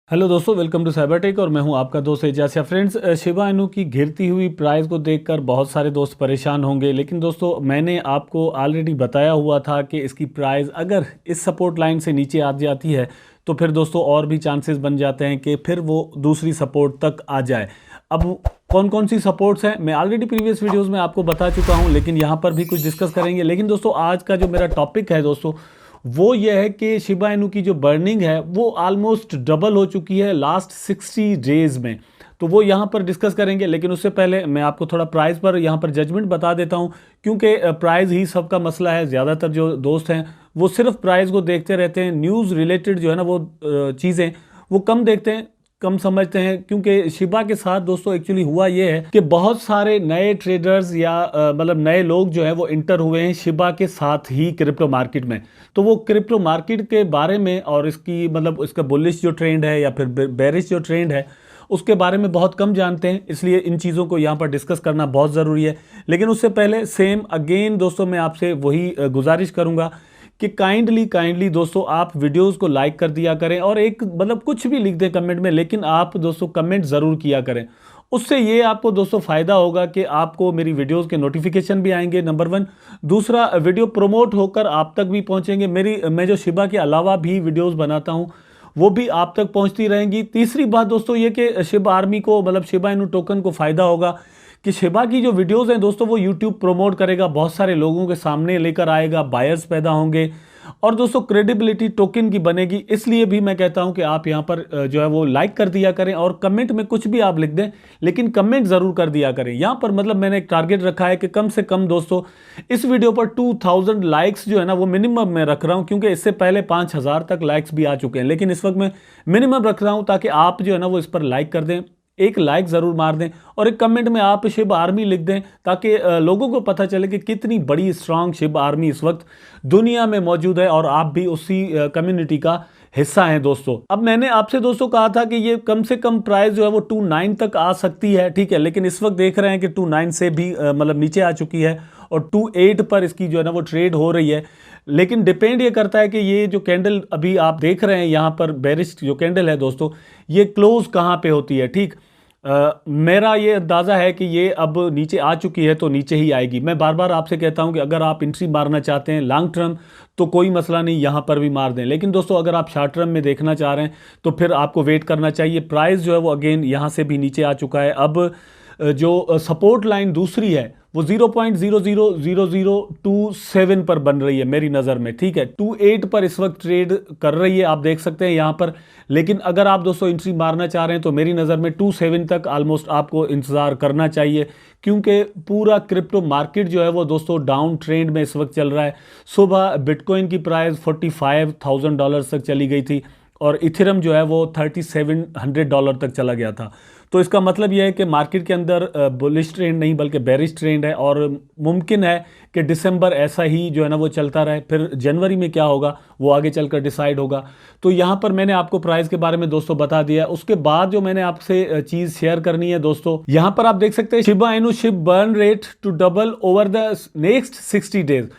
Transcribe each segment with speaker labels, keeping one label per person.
Speaker 1: Hello दोस्तों, welcome to cyber tech और मैं हूं आपका दोस्त एजाज। फ्रेंड्स, शिबा इनू की गिरती हुई प्राइस को देखकर बहुत सारे दोस्त परेशान होंगे, लेकिन दोस्तों मैंने आपको ऑलरेडी बताया हुआ था कि इसकी प्राइस अगर इस सपोर्ट लाइन से नीचे आ जाती है तो फिर दोस्तों और भी चांसेस बन जाते हैं कि फिर वो दूसरी सपोर्ट तक आ जाए। अब कौन कौन सी सपोर्ट्स हैं मैं ऑलरेडी प्रीवियस वीडियोस में आपको बता चुका हूं, लेकिन यहाँ पर भी कुछ डिस्कस करेंगे। लेकिन दोस्तों आज का जो मेरा टॉपिक है दोस्तों वो ये है कि शिबा इनू की जो बर्निंग है वो ऑलमोस्ट डबल हो चुकी है लास्ट 60 डेज में। तो वो यहाँ पर डिस्कस करेंगे, लेकिन उससे पहले मैं आपको थोड़ा प्राइस पर यहाँ पर जजमेंट बता देता हूँ, क्योंकि प्राइस ही सबका मसला है। ज़्यादातर जो दोस्त हैं वो सिर्फ प्राइस को देखते रहते हैं, न्यूज़ रिलेटेड जो है ना वो चीज़ें वो कम देखते हैं, कम समझते हैं। क्योंकि शिबा के साथ दोस्तों एक्चुअली हुआ ये है कि बहुत सारे नए ट्रेडर्स या मतलब नए लोग जो है वो इंटर हुए हैं शिबा के साथ ही क्रिप्टो मार्केट में। तो वो क्रिप्टो मार्केट के बारे में और इसकी मतलब इसका बुलिश जो ट्रेंड है या फिर बेरिश जो ट्रेंड है उसके बारे में बहुत कम जानते हैं, इसलिए इन चीज़ों को यहाँ पर डिस्कस करना बहुत ज़रूरी है। लेकिन उससे पहले सेम अगेन दोस्तों मैं आपसे वही गुजारिश करूँगा कि काइंडली दोस्तों आप वीडियोस को लाइक कर दिया करें और एक मतलब कुछ भी लिख दें कमेंट में, लेकिन आप दोस्तों कमेंट ज़रूर किया करें। उससे ये आपको दोस्तों फ़ायदा होगा कि आपको मेरी वीडियोस के नोटिफिकेशन भी आएंगे, नंबर 1। दूसरा, वीडियो प्रमोट होकर आप तक भी पहुंचेंगे। मैं जो शिबा के अलावा भी वीडियोस बनाता हूं वो भी आप तक पहुंचती रहेंगी। तीसरी बात दोस्तों ये कि शिबा आर्मी को मतलब शिबा इनू टोकन को फ़ायदा होगा कि शिबा की जो वीडियोस हैं दोस्तों वो यूट्यूब प्रमोट करेगा, बहुत सारे लोगों के सामने लेकर आएगा, बायर्स पैदा होंगे और दोस्तों क्रेडिबिलिटी टोकन की बनेगी। इसलिए भी मैं कहता हूं कि आप यहां पर जो है वो लाइक कर दिया करें और कमेंट में कुछ भी आप लिख दें, लेकिन कमेंट ज़रूर कर दिया करें। यहां पर मतलब मैंने एक टारगेट रखा है कि कम से कम दोस्तों इस वीडियो पर 2000 लाइक्स जो है ना वो मिनिमम मैं रख रहा हूं, क्योंकि इससे पहले 5000 तक लाइक्स भी आ चुके हैं, लेकिन इस वक्त मैं मिनिमम रख रहा हूं ताकि आप जो है ना वो इस पर लाइक कर दें, एक लाइक ज़रूर मार दें और एक कमेंट में आप शिब आर्मी लिख दें, ताकि लोगों को पता चले कि कितनी बड़ी स्ट्रांग शिब आर्मी इस वक्त दुनिया में मौजूद है और आप भी उसी कम्युनिटी का हिस्सा हैं दोस्तों। अब मैंने आपसे दोस्तों कहा था कि ये कम से कम प्राइस जो है वो 29 तक आ सकती है, ठीक है, लेकिन इस वक्त देख रहे हैं कि 29 से भी मतलब नीचे आ चुकी है और 28 पर इसकी जो है ना वो ट्रेड हो रही है। लेकिन डिपेंड ये करता है कि ये जो कैंडल अभी आप देख रहे हैं यहाँ पर बेरिश जो कैंडल है दोस्तों, ये क्लोज कहाँ पे होती है, ठीक। मेरा ये अंदाज़ा है कि ये अब नीचे आ चुकी है तो नीचे ही आएगी। मैं बार बार आपसे कहता हूं कि अगर आप एंट्री मारना चाहते हैं लॉन्ग टर्म तो कोई मसला नहीं, यहां पर भी मार दें, लेकिन दोस्तों अगर आप शॉर्ट टर्म में देखना चाह रहे हैं तो फिर आपको वेट करना चाहिए। प्राइस जो है वो अगेन यहां से भी नीचे आ चुका है। अब जो सपोर्ट लाइन दूसरी है वो 0.000027 पर बन रही है मेरी नज़र में, ठीक है। 28 पर इस वक्त ट्रेड कर रही है, आप देख सकते हैं यहाँ पर। लेकिन अगर आप दोस्तों एंट्री मारना चाह रहे हैं तो मेरी नज़र में 27 तक ऑलमोस्ट आपको इंतज़ार करना चाहिए, क्योंकि पूरा क्रिप्टो मार्केट जो है वो दोस्तों डाउन ट्रेंड में इस वक्त चल रहा है। सुबह बिटकॉइन की प्राइस $45,000 तक चली गई थी और इथेरियम जो है वो $3700 तक चला गया था। तो इसका मतलब यह है कि मार्केट के अंदर बुलिश ट्रेंड नहीं बल्कि बेरिश ट्रेंड है और मुमकिन है कि दिसंबर ऐसा ही जो है ना वो चलता रहे, फिर जनवरी में क्या होगा वो आगे चलकर डिसाइड होगा। तो यहाँ पर मैंने आपको प्राइस के बारे में दोस्तों बता दिया। उसके बाद जो मैंने आपसे चीज़ शेयर करनी है दोस्तों, यहाँ पर आप देख सकते हैं Shiba Inu ship burn rate to double over the next 60 days.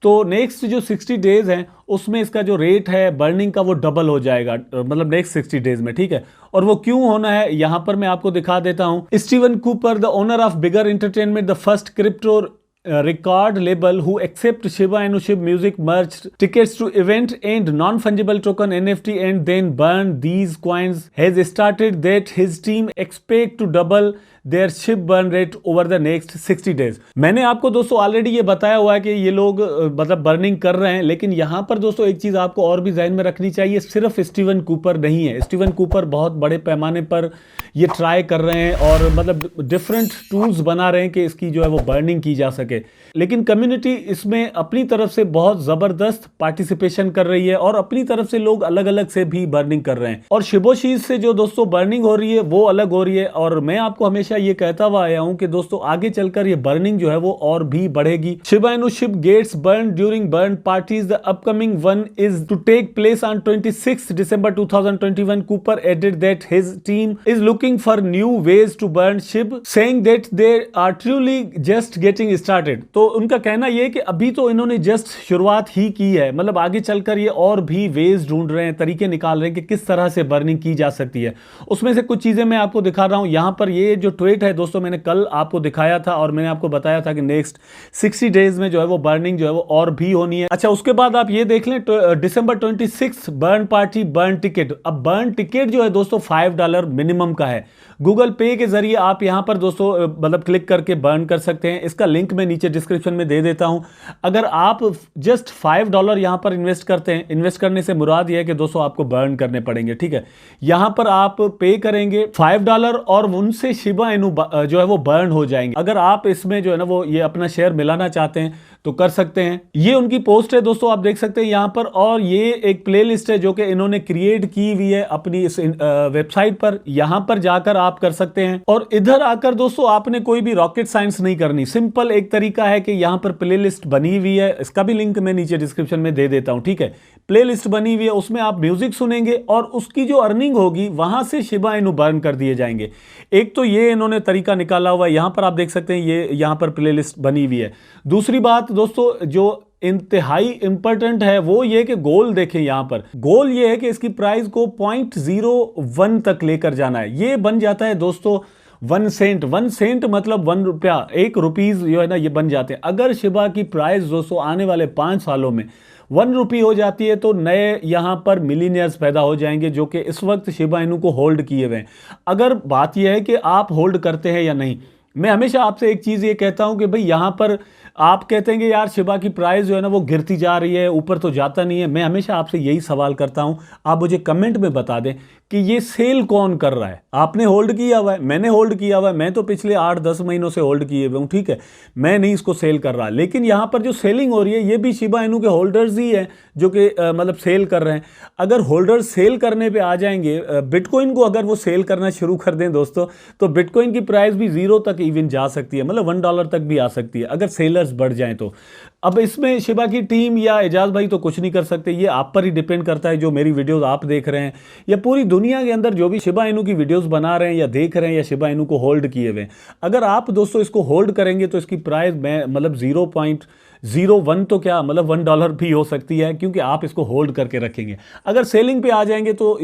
Speaker 1: तो नेक्स्ट जो 60 डेज हैं उसमें इसका जो रेट है बर्निंग का वो डबल हो जाएगा, मतलब नेक्स्ट 60 डेज में, ठीक है। और वो क्यों होना है यहां पर मैं आपको दिखा देता हूं। Steven Cooper, the owner of bigger entertainment, the first crypto record label who accept Shiba Inu SHIB music merch tickets to event and non-fungible token NFT and then burn these coins, has started that his team expect to double their ship burn rate over the next 60 days. मैंने आपको दोस्तों already ये बताया हुआ है कि ये लोग मतलब बर्निंग कर रहे हैं, लेकिन यहाँ पर दोस्तों एक चीज़ आपको और भी ध्यान में रखनी चाहिए, सिर्फ स्टीवन कूपर नहीं है। स्टीवन कूपर बहुत बड़े पैमाने पर ये ट्राई कर रहे हैं और मतलब डिफरेंट टूल्स बना रहे हैं कि इसकी जो है वो बर्निंग की जा सके, लेकिन कम्युनिटी इसमें अपनी तरफ से बहुत ज़बरदस्त पार्टिसिपेशन कर रही है और अपनी तरफ से लोग अलग अलग से भी बर्निंग कर रहे हैं। और शिबोशीज से जो दोस्तों बर्निंग हो रही है वो अलग हो रही है। और मैं आपको हमेशा हमेशा ये कहता हुआ आया हूं कि दोस्तों आगे चलकर ये बर्निंग जो है वो और भी बढ़ेगी। Shiba Inu ship gets burn during burn parties, the upcoming one is to take place on 26 December 2021. Cooper added that his team is looking for new ways to burn SHIB, saying that they are truly just getting started. तो उनका कहना ये है कि अभी तो इन्होंने just शुरुआत ही की है, मतलब आगे चलकर ये और भी वेज ढूंढ रहे हैं, तरीके निकाल रहे हैं कि किस तरह से बर्निंग की जा सकती है। उसमें से कुछ चीजें मैं आपको दिखा रहा हूं। यहां पर ये जो ट्वीट है दोस्तों मैंने कल आपको दिखाया था और मैंने आपको बताया था कि नेक्स्ट 60 डेज में जो है वो बर्निंग जो है वो और भी होनी है। अच्छा, उसके बाद आप ये देख लें December 26 burn party burn ticket. अब बर्न टिकट जो है दोस्तों $5 मिनिमम का है। गूगल पे के जरिए आप यहां पर दोस्तों मतलब क्लिक करके बर्न कर सकते हैं। इसका लिंक मैं नीचे डिस्क्रिप्शन में दे देता हूं। अगर आप जस्ट $5 यहां पर इन्वेस्ट करते हैं, इन्वेस्ट करने से मुराद यह है कि दोस्तों आपको बर्न करने पड़ेंगे, ठीक है। यहां पर आप पे करेंगे $5 और उनसे शिबा इनु जो है वो बर्न हो जाएंगे। अगर आप इसमें जो है ना वो ये अपना शेयर मिलाना चाहते हैं तो कर सकते हैं। ये उनकी पोस्ट है दोस्तों, आप देख सकते हैं यहां पर। और ये एक प्लेलिस्ट है जो कि इन्होंने क्रिएट की हुई है अपनी इस वेबसाइट पर। यहां पर जाकर आप कर सकते हैं। और इधर आकर दोस्तों आपने कोई भी रॉकेट साइंस नहीं करनी, सिंपल एक तरीका है कि यहां पर प्लेलिस्ट बनी हुई है, इसका भी लिंक मैं नीचे डिस्क्रिप्शन में दे देता हूं, ठीक है। प्लेलिस्ट बनी हुई है, उसमें आप म्यूजिक सुनेंगे और उसकी जो अर्निंग होगी वहां से शिबा इनु बर्न कर दिए जाएंगे। एक तो ये इन्होंने तरीका निकाला हुआ है, यहां पर आप देख सकते हैं ये यहां पर प्लेलिस्ट बनी हुई है। दूसरी बात दोस्तों जो इंतहाई इंपॉर्टेंट है वो ये कि गोल देखें। यहां पर गोल ये है कि इसकी प्राइस को 0.01 तक लेकर जाना है। ये बन जाता है दोस्तों 1 सेंट। 1 सेंट मतलब ₹1, 1 रुपीज जो है ना ये बन जाते हैं। अगर शिबा की प्राइस दोस्तों आने वाले 5 सालों में 1 रुपी हो जाती है तो नए यहां पर मिलीनियर्स पैदा हो जाएंगे जो कि इस वक्त शिबा इनु को होल्ड किए हुए हैं। अगर बात यह है कि आप होल्ड करते हैं या नहीं, मैं हमेशा आपसे एक चीज ये कहता हूं कि भाई यहां पर आप कहते हैं कि यार शिबा की प्राइस जो है ना वो गिरती जा रही है, ऊपर तो जाता नहीं है। मैं हमेशा आपसे यही सवाल करता हूं, आप मुझे कमेंट में बता दें कि ये सेल कौन कर रहा है। आपने होल्ड किया हुआ है, मैंने होल्ड किया हुआ है, मैं तो पिछले 8-10 महीनों से होल्ड किए हुए हूं, ठीक है। मैं नहीं इसको सेल कर रहा, लेकिन यहां पर जो सेलिंग हो रही है ये भी शिबा इनु के होल्डर्स ही है जो कि मतलब सेल कर रहे हैं। अगर होल्डर्स सेल करने पे आ जाएंगे, बिटकॉइन को अगर वो सेल करना शुरू कर दें दोस्तों, तो बिटकॉइन की प्राइस भी 0 तक इवन जा सकती है, मतलब $1 तक भी आ सकती है अगर सेलर्स बढ़ जाएं तो। अब इसमें शिबा की टीम या एजाज भाई तो कुछ नहीं कर सकते, ये आप पर ही डिपेंड करता है। जो मेरी वीडियोस आप देख रहे हैं या पूरी दुनिया के अंदर जो भी शिबा इनु की वीडियोस बना रहे हैं या देख रहे हैं या शिबा इनु को होल्ड किए हुए हैं, अगर आप दोस्तों इसको होल्ड करेंगे तो इसकी प्राइस में मतलब 0.01 तो क्या मतलब $1 भी हो सकती है, क्योंकि आप इसको होल्ड करके रखेंगे। अगर सेलिंग पे आ जाएंगे तो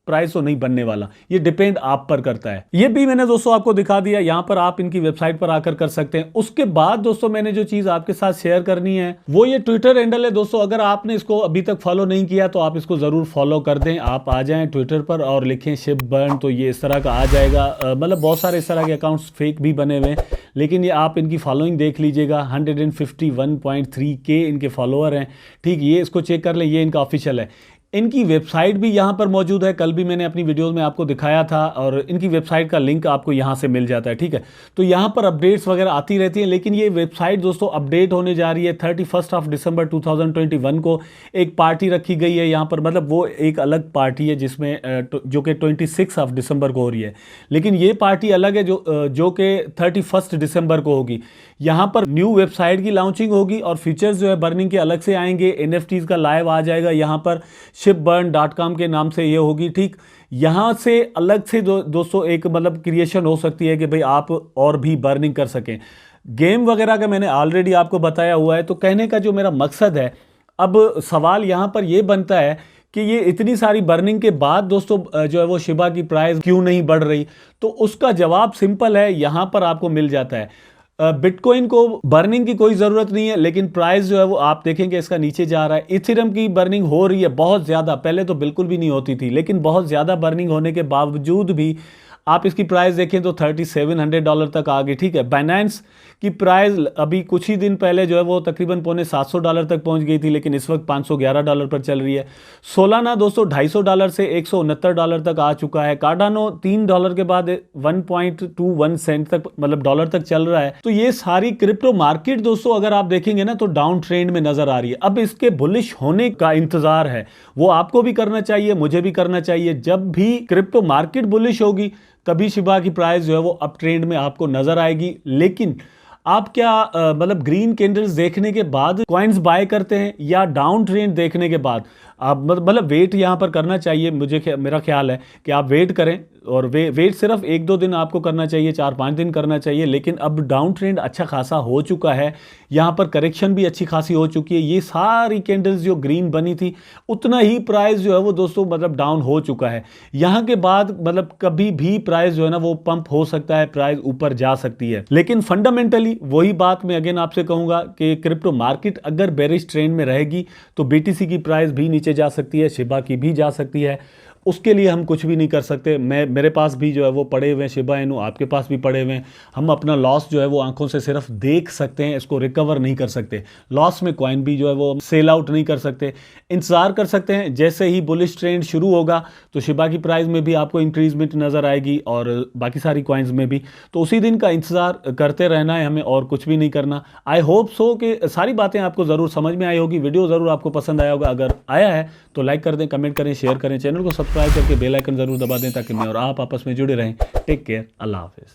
Speaker 1: प्राइस तो नहीं बनने वाला, ये डिपेंड आप पर करता है। ये भी मैंने दोस्तों आपको दिखा दिया, यहां पर आप इनकी वेबसाइट पर आकर कर सकते हैं। उसके बाद दोस्तों मैंने जो चीज आपके साथ शेयर करनी है वो ये ट्विटर हैंडल है दोस्तों। अगर आपने इसको अभी तक फॉलो नहीं किया तो आप इसको जरूर फॉलो कर दें। आप आ जाएं ट्विटर पर और लिखें शिब बर्न, तो ये इस तरह का आ जाएगा। मतलब बहुत सारे इस तरह के अकाउंट्स फेक भी बने हुए हैं, लेकिन ये आप इनकी फॉलोइंग देख लीजिएगा। 151.3K इनके फॉलोअर हैं, ठीक। ये इसको चेक कर ले, ये इनका ऑफिशियल है। इनकी वेबसाइट भी यहाँ पर मौजूद है, कल भी मैंने अपनी वीडियोस में आपको दिखाया था, और इनकी वेबसाइट का लिंक आपको यहाँ से मिल जाता है, ठीक है। तो यहाँ पर अपडेट्स वगैरह आती रहती हैं, लेकिन ये वेबसाइट दोस्तों अपडेट होने जा रही है 31 दिसंबर 2021 को। एक पार्टी रखी गई है यहाँ पर, मतलब वो एक अलग पार्टी है जिसमें जो कि 26 दिसंबर को हो रही है, लेकिन ये पार्टी अलग है जो कि 31 दिसंबर को होगी। यहाँ पर न्यू वेबसाइट की लॉन्चिंग होगी और फीचर्स जो है बर्निंग के अलग से आएंगे। NFTs का लाइव आ जाएगा यहाँ पर, shipburn.com के नाम से ये होगी, ठीक। यहाँ से अलग से दोस्तों एक मतलब क्रिएशन हो सकती है कि भाई आप और भी बर्निंग कर सकें। गेम वगैरह का मैंने ऑलरेडी आपको बताया हुआ है। तो कहने का जो मेरा मकसद है, अब सवाल यहाँ पर ये बनता है कि ये इतनी सारी बर्निंग के बाद दोस्तों जो है वो शिबा की प्राइस क्यों नहीं बढ़ रही। तो उसका जवाब सिंपल है, यहाँ पर आपको मिल जाता है। बिटकॉइन को बर्निंग की कोई ज़रूरत नहीं है, लेकिन प्राइस जो है वो आप देखेंगे इसका नीचे जा रहा है। इथेरियम की बर्निंग हो रही है बहुत ज़्यादा, पहले तो बिल्कुल भी नहीं होती थी, लेकिन बहुत ज़्यादा बर्निंग होने के बावजूद भी आप इसकी प्राइस देखें तो $3700 तक आ गई, ठीक है। बाइनेंस की प्राइस अभी कुछ ही दिन पहले जो है वो तकरीबन $700 तक पहुंच गई थी, लेकिन इस वक्त $511 पर चल रही है। सोलाना दोस्तों $250 से $169 तक आ चुका है। कार्डानो $3 के बाद 1.21 सेंट तक मतलब डॉलर तक चल रहा है। तो ये सारी क्रिप्टो मार्केट दोस्तों अगर आप देखेंगे ना तो डाउन ट्रेंड में नजर आ रही है। अब इसके बुलिश होने का इंतजार है, वो आपको भी करना चाहिए, मुझे भी करना चाहिए। जब भी क्रिप्टो मार्केट बुलिश होगी तभी शिबा की प्राइस जो है वो अप ट्रेंड में आपको नजर आएगी। लेकिन आप क्या मतलब ग्रीन कैंडल्स देखने के बाद कॉइन्स बाय करते हैं या डाउन ट्रेंड देखने के बाद? आप मतलब वेट यहाँ पर करना चाहिए। मेरा ख्याल है कि आप वेट करें, और वेट सिर्फ 1-2 दिन आपको करना चाहिए, 4-5 दिन करना चाहिए। लेकिन अब डाउन ट्रेंड अच्छा खासा हो चुका है, यहाँ पर करेक्शन भी अच्छी खासी हो चुकी है। ये सारी कैंडल्स जो ग्रीन बनी थी, उतना ही प्राइस जो है वो दोस्तों मतलब डाउन हो चुका है। यहाँ के बाद मतलब कभी भी प्राइस जो है ना वो पंप हो सकता है, प्राइस ऊपर जा सकती है। लेकिन फंडामेंटली वही बात मैं अगेन आपसे कहूँगा कि क्रिप्टो मार्केट अगर बेरिश ट्रेंड में रहेगी तो BTC की प्राइस भी नीचे जा सकती है, शिबा की भी जा सकती है। उसके लिए हम कुछ भी नहीं कर सकते। मेरे पास भी जो है वो पड़े हुए हैं शिबा इनू, आपके पास भी पड़े हुए हैं। हम अपना लॉस जो है वो आंखों से सिर्फ देख सकते हैं, इसको रिकवर नहीं कर सकते। लॉस में कॉइन भी जो है वो सेल आउट नहीं कर सकते। इंतजार कर सकते हैं, जैसे ही बुलिश ट्रेंड शुरू होगा तो शिबा की प्राइस में भी आपको इंक्रीजमेंट नज़र आएगी और बाकी सारी कॉइन्स में भी। तो उसी दिन का इंतजार करते रहना है हमें, और कुछ भी नहीं करना। आई होप सो कि सारी बातें आपको ज़रूर समझ में आई होगी, वीडियो ज़रूर आपको पसंद आया होगा। अगर आया है तो लाइक कर दें, कमेंट करें, शेयर करें, चैनल को सब्सक्राइब करके बेल आइकन जरूर दबा दें ताकि मैं और आप आपस में जुड़े रहें। टेक केयर, अल्लाह हाफिज़।